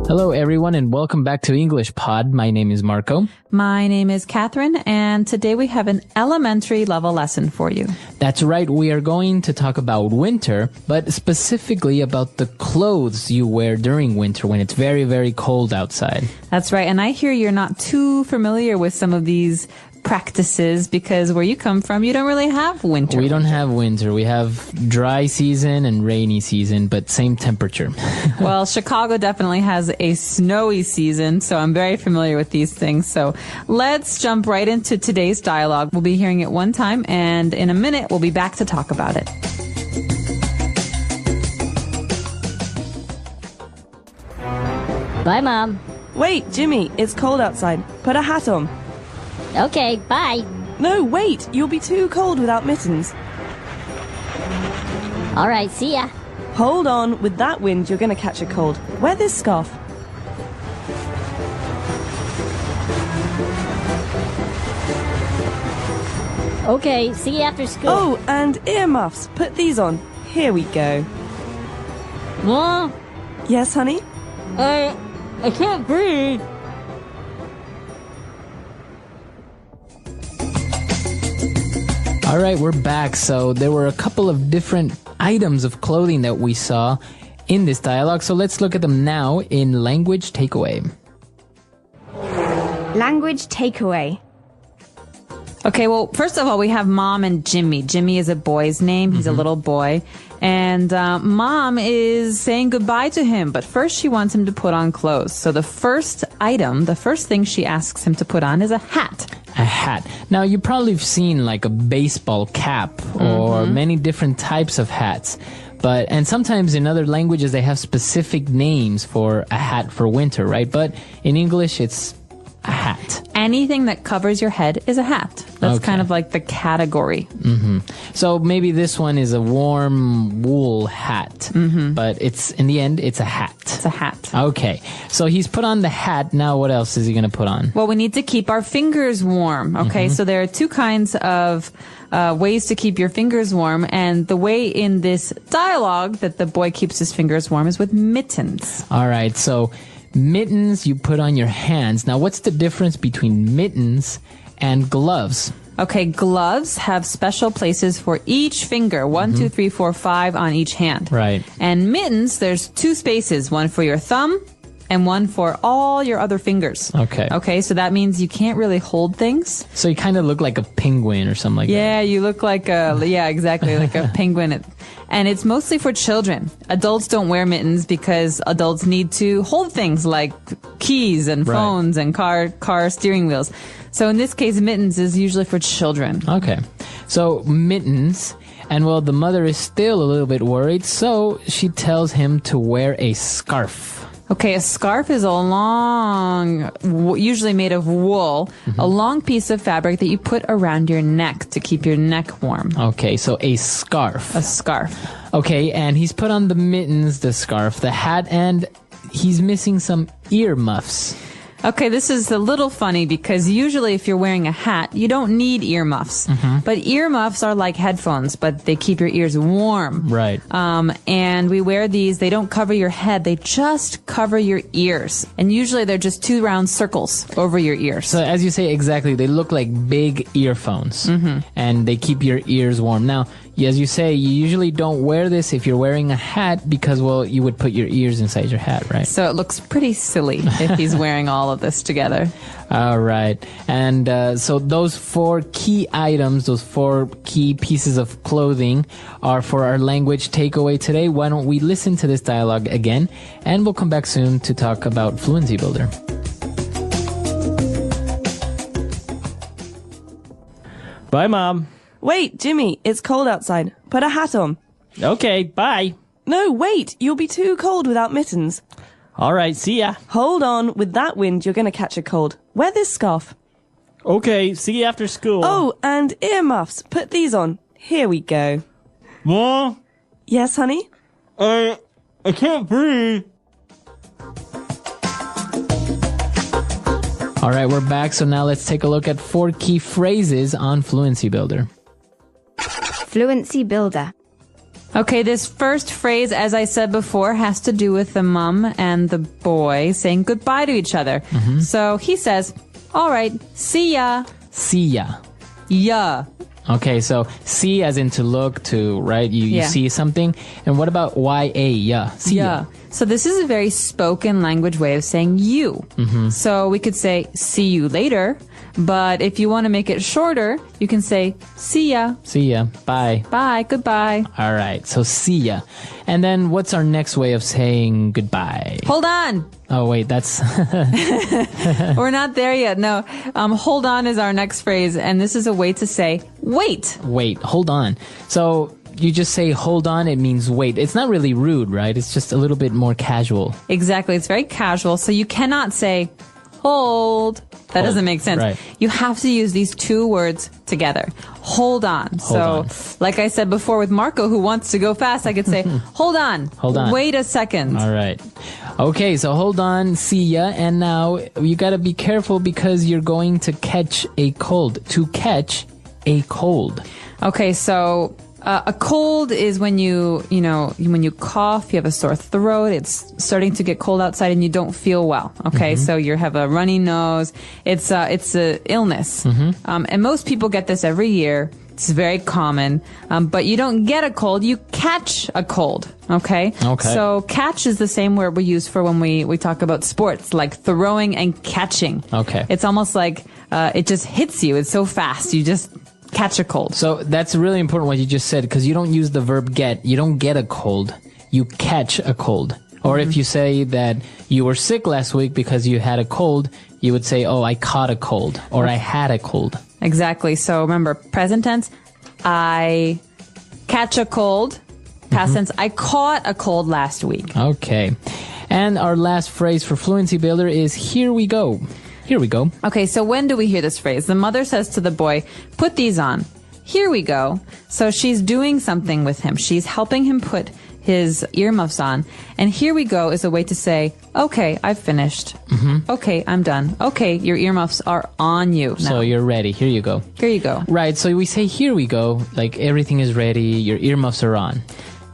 Hello, everyone, and welcome back to English Pod. My name is Marco. My name is Catherine, and today we have an elementary level lesson for you. That's right. We are going to talk about winter, but specifically about the clothes you wear during winter when it's very, very cold outside. That's right. And I hear you're not too familiar with some of these practices because where you come from, you don't really have winter. We don't have winter. We have dry season and rainy season, but same temperature. Well, Chicago definitely has a snowy season, so I'm very familiar with these things. So let's jump right into today's dialogue. We'll be hearing it one time, and in a minute, we'll be back to talk about it. Bye, Mom. Wait, Jimmy, it's cold outside. Put a hat on. Okay, bye. No, wait, you'll be too cold without mittens. All right, see ya. Hold on, with that wind, you're going to catch a cold. Wear this scarf. Okay, see you after school. Oh, and earmuffs. Put these on. Here we go. Mom, Yes, honey? I can't breathe. All right, we're back. So there were a couple of different items of clothing that we saw in this dialogue. So let's look at them now in language takeaway. Language takeaway. Okay, well, first of all, we have Mom and Jimmy. Jimmy is a boy's name. He's a little boy. And Mom is saying goodbye to him, but first she wants him to put on clothes. So the first item, the first thing she asks him to put on is a hat. A hat. Now, you probably have seen like a baseball cap or many different types of hats. And sometimes in other languages, they have specific names for a hat for winter, right? But in English, it's a hat. Anything that covers your head is a hat. That's Okay. kind of like the category. So maybe this one is a warm wool hat, but in the end, it's a hat. It's a hat. Okay. So he's put on the hat. Now what else is he going to put on? Well, we need to keep our fingers warm. Okay, so there are two kinds of ways to keep your fingers warm. And the way in this dialogue that the boy keeps his fingers warm is with mittens. All right. So mittens you put on your hands. Now, what's the difference between mittens and gloves? Okay, gloves have special places for each finger. 1, 2, 3, 4, 5 on each hand. Right. And mittens, there's two spaces, one for your thumb and one for all your other fingers. Okay. Okay, so that means you can't really hold things. So you kind of look like a penguin or something like that. Yeah, you look like exactly, like a penguin. And it's mostly for children. Adults don't wear mittens because adults need to hold things like keys and Right. phones and car steering wheels. So in this case, mittens is usually for children. Okay. So mittens, and well, the mother is still a little bit worried, so she tells him to wear a scarf. Okay, a scarf is a long, usually made of wool, a long piece of fabric that you put around your neck to keep your neck warm. Okay, so a scarf. A scarf. Okay, and he's put on the mittens, the scarf, the hat, and he's missing some earmuffs. Okay, this is a little funny because usually if you're wearing a hat, you don't need earmuffs. But earmuffs are like headphones, but they keep your ears warm. Right. And we wear these, they don't cover your head, they just cover your ears. And usually they're just two round circles over your ears. So as you say, exactly, they look like big earphones, and they keep your ears warm. Now, as you say, you usually don't wear this if you're wearing a hat because, well, you would put your ears inside your hat, right? So it looks pretty silly if he's wearing all of this together. All right. And so those 4 key items, those 4 key pieces of clothing are for our language takeaway today. Why don't we listen to this dialogue again, and we'll come back soon to talk about Fluency Builder. Bye, Mom. Wait, Jimmy, it's cold outside. Put a hat on. Okay, bye. No, wait, you'll be too cold without mittens. All right, see ya. Hold on, with that wind, you're going to catch a cold. Wear this scarf. Okay, see you after school. Oh, and earmuffs. Put these on. Here we go. Mom, Yes, honey? I can't breathe. All right, we're back. So now let's take a look at 4 key phrases on Fluency Builder. Fluency builder. Okay, this first phrase, as I said before, has to do with the mom and the boy saying goodbye to each other. So he says, all right, see ya. See ya. Yeah. Okay, so see as in to look to, right? You Yeah. see something. And what about ya? Yeah. See ya. Yeah. So this is a very spoken language way of saying you. So we could say, see you later. But if you want to make it shorter, you can say, see ya. See ya. Bye. Bye. Goodbye. All right, so see ya. And then what's our next way of saying goodbye? Hold on. Oh, wait, that's... We're not there yet. No. Hold on is our next phrase. And this is a way to say, wait. Wait, hold on. So you just say hold on, it means wait. It's not really rude, right? It's just a little bit more casual. Exactly. It's very casual. So you cannot say, hold. That doesn't make sense. Right. You have to use these two words together. Hold on. on. Like I said before with Marco, who wants to go fast, I could say, hold on. Hold on. Wait a second. All right. Okay, so hold on, see ya. And now you gotta be careful because you're going to catch a cold. To catch a cold. Okay, so a cold is when when you cough, you have a sore throat, it's starting to get cold outside and you don't feel well. Okay, so you have a runny nose. It's a illness. And most people get this every year. It's very common. But you don't get a cold, you catch a cold. Okay? Okay. So catch is the same word we use for when we talk about sports, like throwing and catching. Okay. It's almost like it just hits you. It's so fast. You just catch a cold. So that's really important what you just said because you don't use the verb get. You don't get a cold. You catch a cold. Or if you say that you were sick last week because you had a cold, you would say, oh, I caught a cold or I had a cold. Exactly. So remember, present tense, I catch a cold. Past tense, I caught a cold last week. Okay. And our last phrase for Fluency Builder is here we go. Here we go. Okay, so when do we hear this phrase? The mother says to the boy, put these on. Here we go. So she's doing something with him. She's helping him put his earmuffs on. And here we go is a way to say, okay, I've finished. Okay, I'm done. Okay, your earmuffs are on you now. So you're ready. Here you go. Here you go. Right. So we say here we go, like everything is ready. Your earmuffs are on.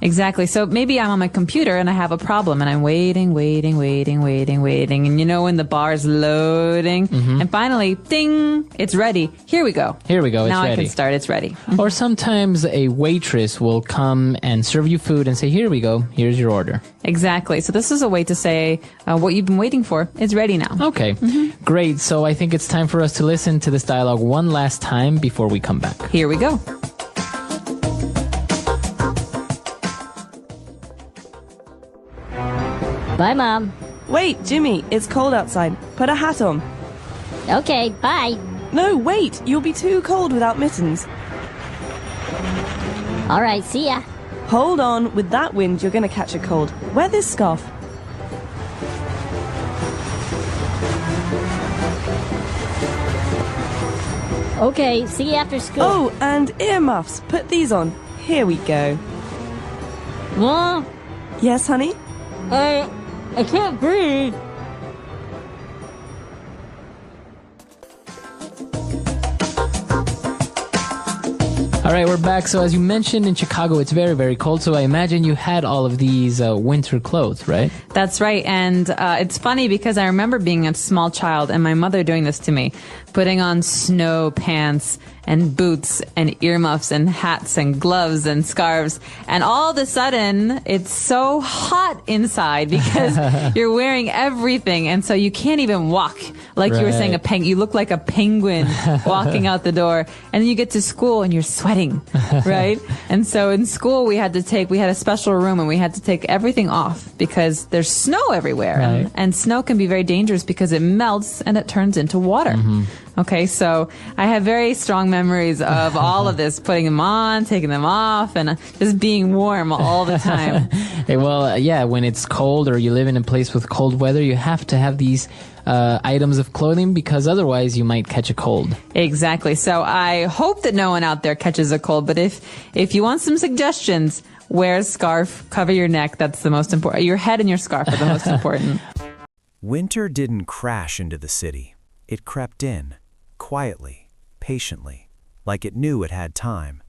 Exactly. So maybe I'm on my computer and I have a problem and I'm waiting. And you know when the bar is loading and finally, ding, it's ready. Here we go. Here we go. It's now ready. I can start. It's ready. Or sometimes a waitress will come and serve you food and say, here we go. Here's your order. Exactly. So this is a way to say what you've been waiting for is ready now. Okay. Great. So I think it's time for us to listen to this dialogue one last time before we come back. Here we go. Bye, Mom. Wait, Jimmy, it's cold outside. Put a hat on. Okay, bye. No, wait, you'll be too cold without mittens. All right, see ya. Hold on, with that wind, you're going to catch a cold. Wear this scarf. Okay, see you after school. Oh, and earmuffs. Put these on. Here we go. Mom, Yes, honey? I can't breathe. All right, we're back. So as you mentioned, in Chicago, it's very, very cold. So I imagine you had all of these winter clothes, right? That's right. And it's funny because I remember being a small child and my mother doing this to me, putting on snow pants and boots and earmuffs and hats and gloves and scarves. And all of a sudden, it's so hot inside because you're wearing everything. And so you can't even walk. Like you were saying, you look like a penguin walking out the door. And then you get to school and you're sweating, right? And so in school, we had a special room and we had to take everything off because there's snow everywhere. Right. And snow can be very dangerous because it melts and it turns into water. Okay, so I have very strong memories of all of this, putting them on, taking them off, and just being warm all the time. Hey, well, yeah, when it's cold or you live in a place with cold weather, you have to have these items of clothing because otherwise you might catch a cold. Exactly. So I hope that no one out there catches a cold, but if you want some suggestions, wear a scarf, cover your neck. That's the most important. Your head and your scarf are the most important. Winter didn't crash into the city. It crept in, quietly, patiently, like it knew it had time.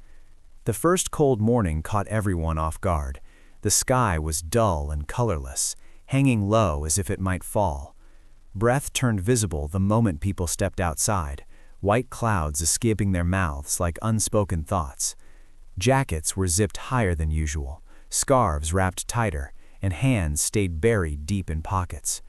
The first cold morning caught everyone off guard. The sky was dull and colorless, hanging low as if it might fall. Breath turned visible the moment people stepped outside, white clouds escaping their mouths like unspoken thoughts. Jackets were zipped higher than usual, scarves wrapped tighter, and hands stayed buried deep in pockets.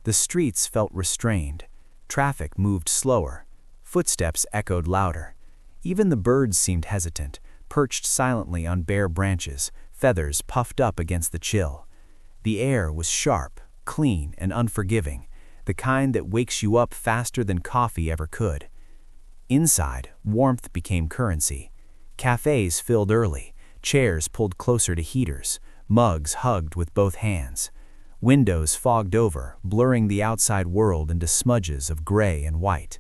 The streets felt restrained. Traffic moved slower. Footsteps echoed louder. Even the birds seemed hesitant, perched silently on bare branches, feathers puffed up against the chill. The air was sharp, clean, and unforgiving, the kind that wakes you up faster than coffee ever could. Inside, warmth became currency. Cafes filled early, chairs pulled closer to heaters, mugs hugged with both hands. Windows fogged over, blurring the outside world into smudges of gray and white.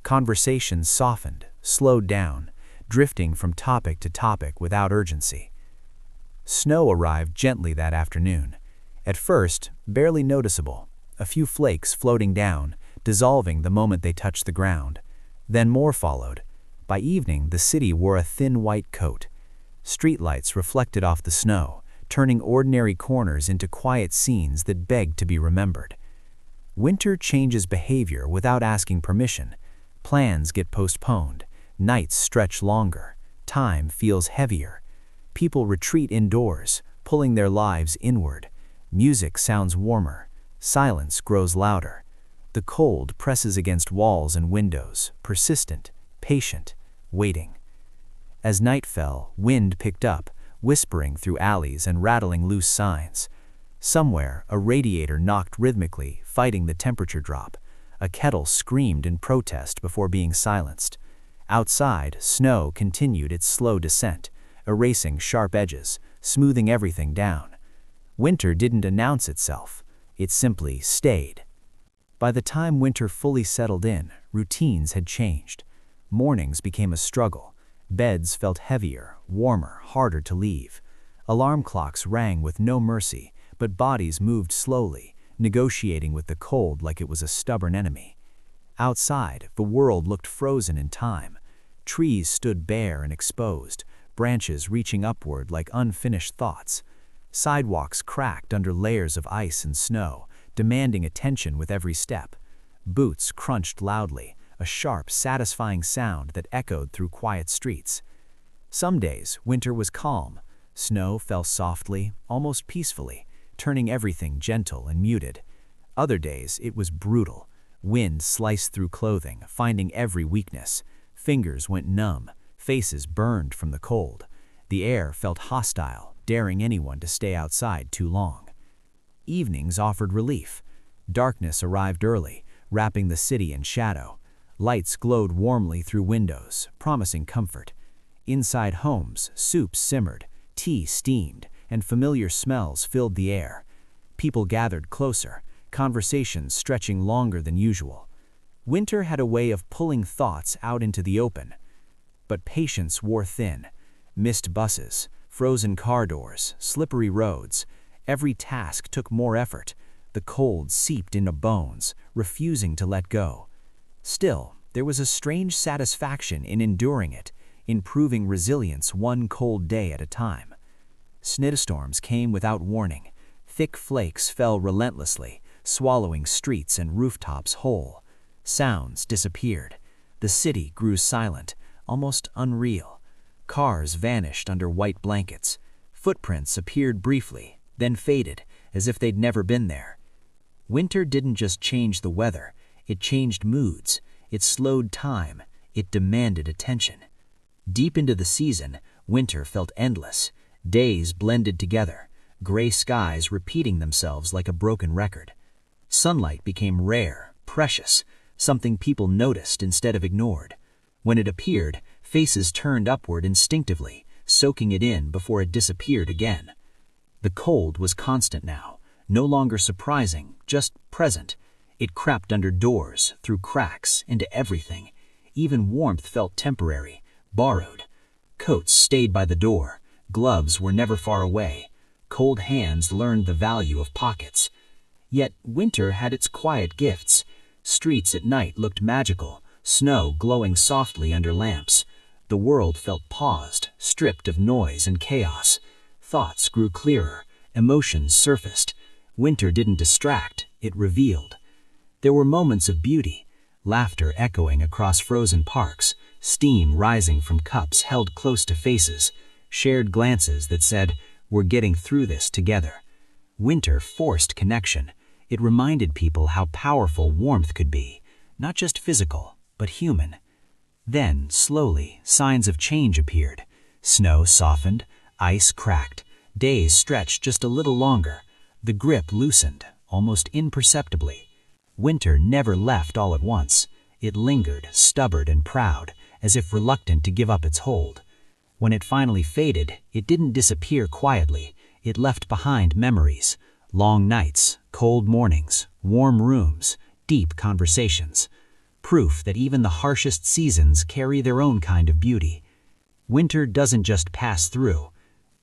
Conversations softened, slowed down, drifting from topic to topic without urgency. Snow arrived gently that afternoon. At first, barely noticeable, a few flakes floating down, dissolving the moment they touched the ground. Then more followed. By evening, the city wore a thin white coat. Streetlights reflected off the snow, turning ordinary corners into quiet scenes that begged to be remembered. Winter changes behavior without asking permission. Plans get postponed. Nights stretch longer. Time feels heavier. People retreat indoors, pulling their lives inward. Music sounds warmer. Silence grows louder. The cold presses against walls and windows, persistent, patient, waiting. As night fell, wind picked up, whispering through alleys and rattling loose signs. Somewhere, a radiator knocked rhythmically, fighting the temperature drop. A kettle screamed in protest before being silenced. Outside, snow continued its slow descent, erasing sharp edges, smoothing everything down. Winter didn't announce itself. It simply stayed. By the time winter fully settled in, routines had changed. Mornings became a struggle. Beds felt heavier, warmer, harder to leave. Alarm clocks rang with no mercy, but bodies moved slowly, negotiating with the cold like it was a stubborn enemy. Outside, the world looked frozen in time. Trees stood bare and exposed, branches reaching upward like unfinished thoughts. Sidewalks cracked under layers of ice and snow, demanding attention with every step. Boots crunched loudly, a sharp, satisfying sound that echoed through quiet streets. Some days, winter was calm. Snow fell softly, almost peacefully, turning everything gentle and muted. Other days, it was brutal. Wind sliced through clothing, finding every weakness. Fingers went numb, faces burned from the cold. The air felt hostile, daring anyone to stay outside too long. Evenings offered relief. Darkness arrived early, wrapping the city in shadow. Lights glowed warmly through windows, promising comfort. Inside homes, soup simmered, tea steamed, and familiar smells filled the air. People gathered closer, conversations stretching longer than usual. Winter had a way of pulling thoughts out into the open. But patience wore thin. Missed buses, frozen car doors, slippery roads. Every task took more effort. The cold seeped into bones, refusing to let go. Still, there was a strange satisfaction in enduring it, in proving resilience one cold day at a time. Snowstorms came without warning. Thick flakes fell relentlessly, swallowing streets and rooftops whole. Sounds disappeared. The city grew silent, almost unreal. Cars vanished under white blankets. Footprints appeared briefly, then faded, as if they'd never been there. Winter didn't just change the weather, it changed moods. It slowed time. It demanded attention. Deep into the season, winter felt endless. Days blended together, gray skies repeating themselves like a broken record. Sunlight became rare, precious, something people noticed instead of ignored. When it appeared, faces turned upward instinctively, soaking it in before it disappeared again. The cold was constant now, no longer surprising, just present. It crept under doors, through cracks, into everything. Even warmth felt temporary, borrowed. Coats stayed by the door. Gloves were never far away. Cold hands learned the value of pockets. Yet winter had its quiet gifts. Streets at night looked magical, snow glowing softly under lamps. The The world felt paused, stripped of noise and chaos. Thoughts grew clearer, emotions surfaced. Winter didn't distract, it revealed. There were moments of beauty, laughter echoing across frozen parks, steam rising from cups held close to faces, shared glances that said, "We're getting through this together." Winter forced connection. It reminded people how powerful warmth could be, not just physical, but human. Then, slowly, signs of change appeared. Snow softened, ice cracked, days stretched just a little longer. The grip loosened, almost imperceptibly. Winter never left all at once. It lingered, stubborn and proud, as if reluctant to give up its hold. When it finally faded, it didn't disappear quietly. It left behind memories, long nights, cold mornings, warm rooms, deep conversations. Proof that even the harshest seasons carry their own kind of beauty. Winter doesn't just pass through,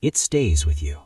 it stays with you.